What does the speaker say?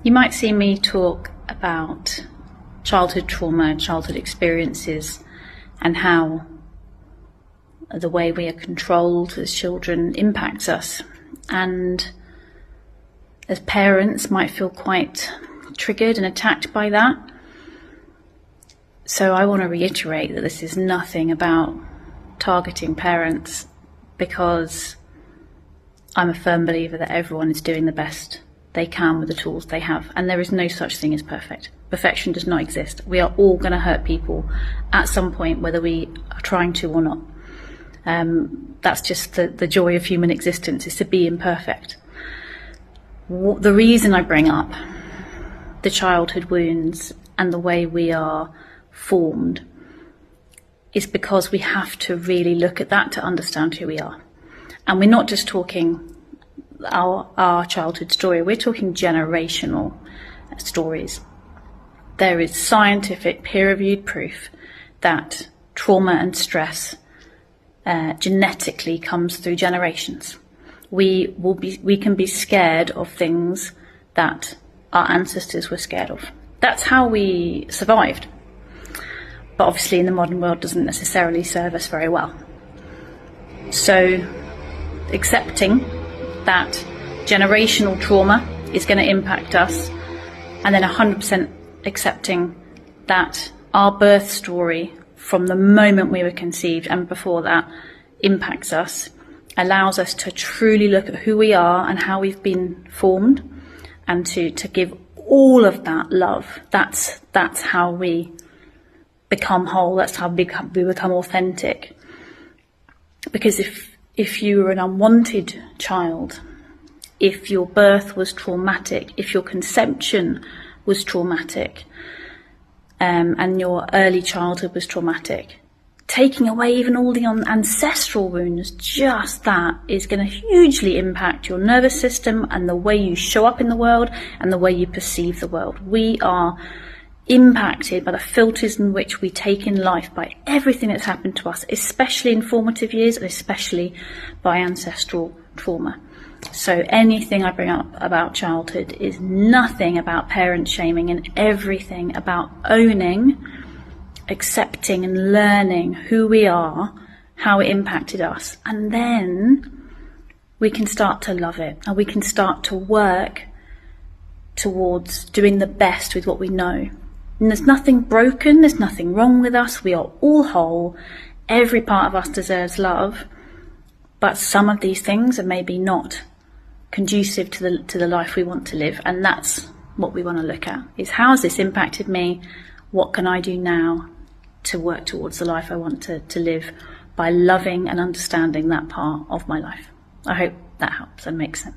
You might see me talk about childhood trauma, childhood experiences, and how the way we are controlled as children impacts us. And as parents might feel quite triggered and attacked by that. So I want to reiterate that this is nothing about targeting parents, because I'm a firm believer that everyone is doing the best they can with the tools they have, and there is no such thing as perfect. Perfection does not exist. We are all going to hurt people at some point, whether we are trying to or not. That's just the joy of human existence, is to be imperfect. The reason I bring up the childhood wounds and the way we are formed is because we have to really look at that to understand who we are. And we're not just talking our childhood story, we're talking generational stories. There is scientific peer-reviewed proof that trauma and stress genetically comes through generations. We can be scared of things that our ancestors were scared of. That's how we survived. But obviously in the modern world doesn't necessarily serve us very well. So accepting that generational trauma is going to impact us, and then 100% accepting that our birth story from the moment we were conceived and before that impacts us, allows us to truly look at who we are and how we've been formed, and to give all of that love. That's how we become whole. That's how we become authentic. Because if you were an unwanted child, if your birth was traumatic, if your conception was traumatic, and your early childhood was traumatic, taking away even all the ancestral wounds, just that is going to hugely impact your nervous system and the way you show up in the world and the way you perceive the world. We are impacted by the filters in which we take in life, by everything that's happened to us, especially in formative years and especially by ancestral trauma. So anything I bring up about childhood is nothing about parent shaming, and everything about owning, accepting and learning who we are, how it impacted us, and then we can start to love it, and we can start to work towards doing the best with what we know. And there's nothing broken, there's nothing wrong with us, we are all whole, every part of us deserves love, but some of these things are maybe not conducive to the life we want to live, and that's what we want to look at, is how has this impacted me, what can I do now to work towards the life I want to live, by loving and understanding that part of my life. I hope that helps and makes sense.